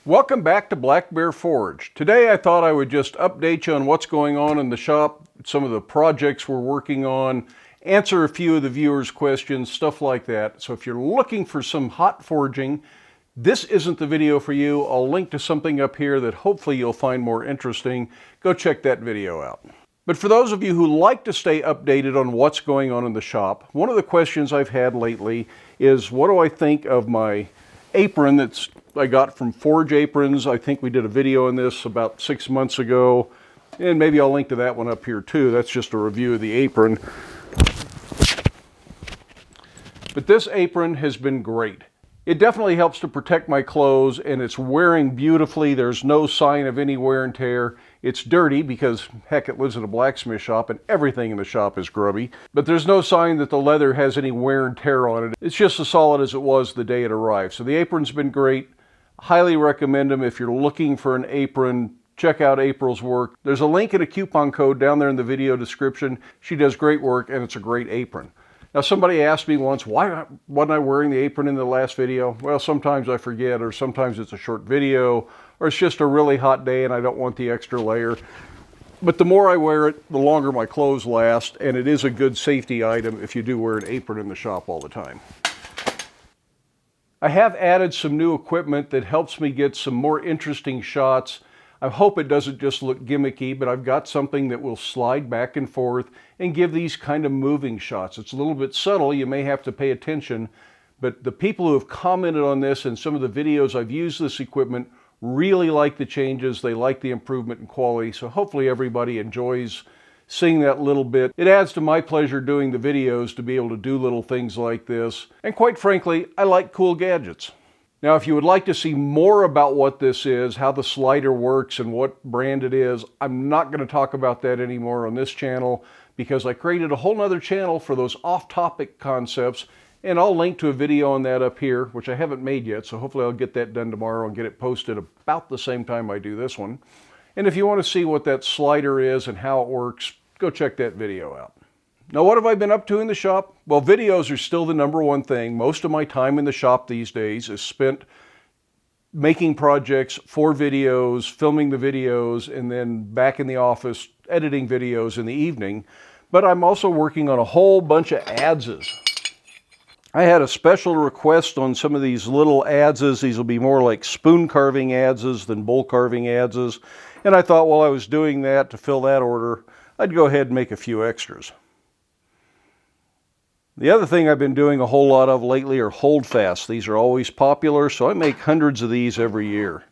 Welcome back to Black Bear Forge. Today I thought I would just update you on what's going on in the shop, some of the projects we're working on, answer a few of the viewers' questions, stuff like that. So if you're looking for some hot forging, this isn't the video for you. I'll link to something up here that hopefully you'll find more interesting. Go check that video out. But for those of you who like to stay updated on what's going on in the shop, one of the questions I've had lately is, what do I think of my apron that's I got from Forge Aprons? I think we did a video on this about 6 months ago, and maybe I'll link to that one up here too. That's just a review of the apron. But this apron has been great. It definitely helps to protect my clothes, and it's wearing beautifully. There's no sign of any wear and tear. It's dirty because, heck, it lives in a blacksmith shop and everything in the shop is grubby. But there's no sign that the leather has any wear and tear on it. It's just as solid as it was the day it arrived. So the apron's been great. Highly recommend them if you're looking for an apron. Check out April's work. There's a link and a coupon code down there in the video description. She does great work, and it's a great apron. Now, somebody asked me once, why wasn't I wearing the apron in the last video? Well, sometimes I forget, or sometimes it's a short video, or it's just a really hot day and I don't want the extra layer. But the more I wear it, the longer my clothes last, and it is a good safety item if you do wear an apron in the shop all the time. I have added some new equipment that helps me get some more interesting shots. I hope it doesn't just look gimmicky, but I've got something that will slide back and forth and give these kind of moving shots. It's a little bit subtle, you may have to pay attention, but the people who have commented on this and some of the videos I've used this equipment really like the changes. They like the improvement in quality, so hopefully everybody enjoys seeing that little bit. It adds to my pleasure doing the videos to be able to do little things like this. And quite frankly, I like cool gadgets. Now, if you would like to see more about what this is, how the slider works and what brand it is, I'm not going to talk about that anymore on this channel because I created a whole nother channel for those off-topic concepts, and I'll link to a video on that up here, which I haven't made yet, so hopefully I'll get that done tomorrow and get it posted about the same time I do this one. And if you want to see what that slider is and how it works, go check that video out. Now, what have I been up to in the shop? Well, videos are still the number one thing. Most of my time in the shop these days is spent making projects for videos, filming the videos, and then back in the office editing videos in the evening. But I'm also working on a whole bunch of adzes. I had a special request on some of these little adzes. These will be more like spoon carving adzes than bowl carving adzes. And I thought while I was doing that, to fill that order, I'd go ahead and make a few extras. The other thing I've been doing a whole lot of lately are holdfasts. These are always popular, so I make hundreds of these every year.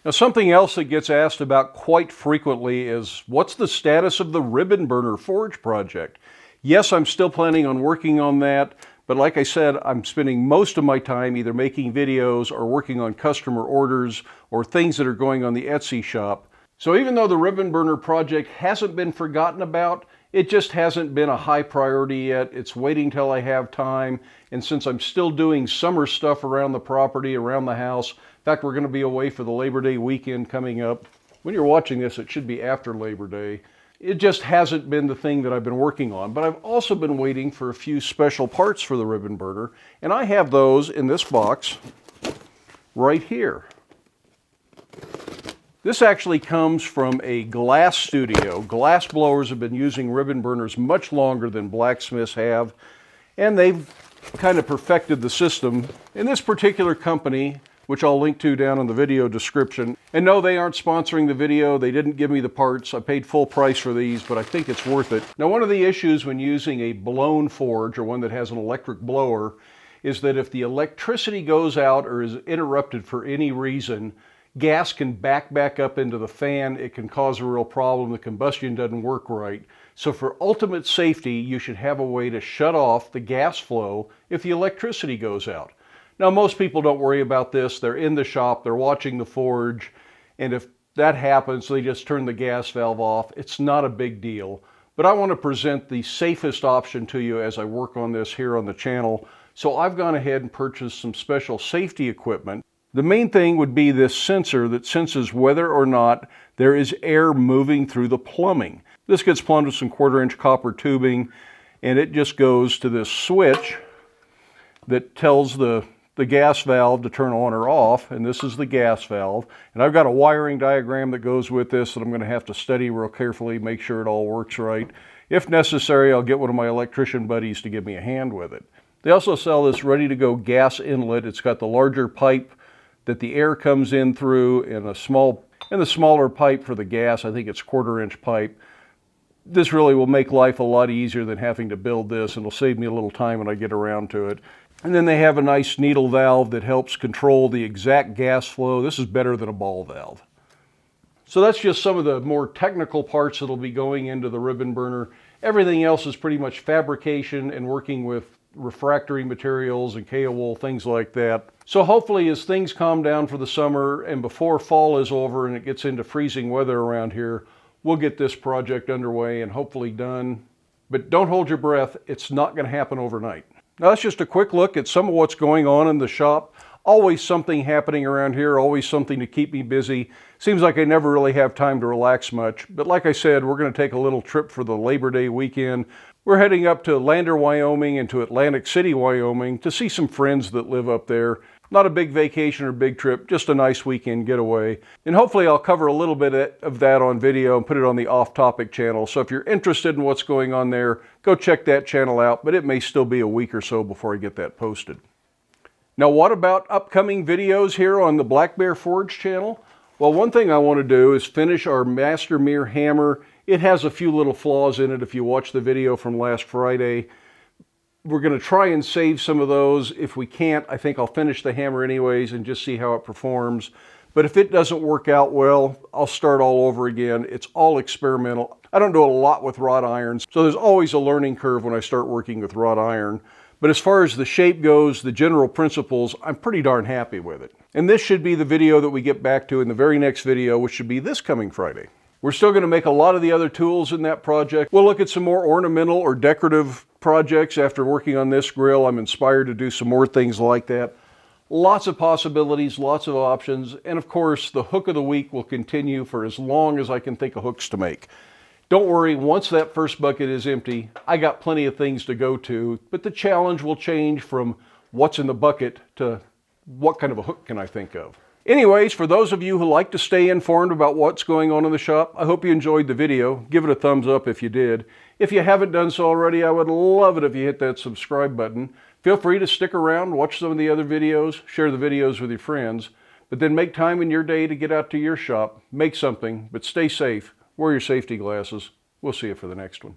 Now, something else that gets asked about quite frequently is, what's the status of the ribbon burner forge project? Yes, I'm still planning on working on that, but like I said, I'm spending most of my time either making videos or working on customer orders or things that are going on the Etsy shop. So even though the ribbon burner project hasn't been forgotten about, it just hasn't been a high priority yet. It's waiting till I have time. And since I'm still doing summer stuff around the property, around the house, in fact, we're going to be away for the Labor Day weekend coming up. When you're watching this, it should be after Labor Day. It just hasn't been the thing that I've been working on. But I've also been waiting for a few special parts for the ribbon burner. And I have those in this box right here. This actually comes from a glass studio. Glass blowers have been using ribbon burners much longer than blacksmiths have, and they've kind of perfected the system. In this particular company, which I'll link to down in the video description, and no, they aren't sponsoring the video. They didn't give me the parts. I paid full price for these, but I think it's worth it. Now, one of the issues when using a blown forge, or one that has an electric blower, is that if the electricity goes out or is interrupted for any reason, gas can back up into the fan. It can cause a real problem. The combustion doesn't work right. So for ultimate safety, you should have a way to shut off the gas flow if the electricity goes out. Now, most people don't worry about this. They're in the shop, they're watching the forge, and if that happens, they just turn the gas valve off. It's not a big deal. But I want to present the safest option to you as I work on this here on the channel. So I've gone ahead and purchased some special safety equipment. The main thing would be this sensor that senses whether or not there is air moving through the plumbing. This gets plumbed with some 1/4-inch copper tubing, and it just goes to this switch that tells the the gas valve to turn on or off, and this is the gas valve. And I've got a wiring diagram that goes with this that I'm going to have to study real carefully, make sure it all works right. If necessary, I'll get one of my electrician buddies to give me a hand with it. They also sell this ready-to-go gas inlet. It's got the larger pipe that the air comes in through, and the smaller pipe for the gas. I think it's 1/4-inch pipe. This really will make life a lot easier than having to build this, and it'll save me a little time when I get around to it. And then they have a nice needle valve that helps control the exact gas flow. This is better than a ball valve. So that's just some of the more technical parts that'll be going into the ribbon burner. Everything else is pretty much fabrication and working with refractory materials and K-wool, things like that. So hopefully as things calm down for the summer and before fall is over and it gets into freezing weather around here, we'll get this project underway and hopefully done. But don't hold your breath, it's not going to happen overnight. Now that's just a quick look at some of what's going on in the shop. Always something happening around here, always something to keep me busy. Seems like I never really have time to relax much, but like I said, we're going to take a little trip for the Labor Day weekend. We're heading up to Lander, Wyoming and to Atlantic City, Wyoming to see some friends that live up there. Not a big vacation or big trip, just a nice weekend getaway. And hopefully I'll cover a little bit of that on video and put it on the off-topic channel. So if you're interested in what's going on there, go check that channel out, but it may still be a week or so before I get that posted. Now what about upcoming videos here on the Black Bear Forge channel? Well, one thing I want to do is finish our Master Mirror hammer. It has a few little flaws in it if you watch the video from last Friday. We're going to try and save some of those. If we can't, I think I'll finish the hammer anyways and just see how it performs. But if it doesn't work out well, I'll start all over again. It's all experimental. I don't do a lot with wrought irons, so there's always a learning curve when I start working with wrought iron. But as far as the shape goes, the general principles, I'm pretty darn happy with it. And this should be the video that we get back to in the very next video, which should be this coming Friday. We're still going to make a lot of the other tools in that project. We'll look at some more ornamental or decorative projects after working on this grill. I'm inspired to do some more things like that. Lots of possibilities, lots of options, and of course the hook of the week will continue for as long as I can think of hooks to make. Don't worry, once that first bucket is empty, I got plenty of things to go to, but the challenge will change from what's in the bucket to what kind of a hook can I think of. Anyways, for those of you who like to stay informed about what's going on in the shop, I hope you enjoyed the video. Give it a thumbs up if you did. If you haven't done so already, I would love it if you hit that subscribe button. Feel free to stick around, watch some of the other videos, share the videos with your friends, but then make time in your day to get out to your shop, make something, but stay safe. Wear your safety glasses. We'll see you for the next one.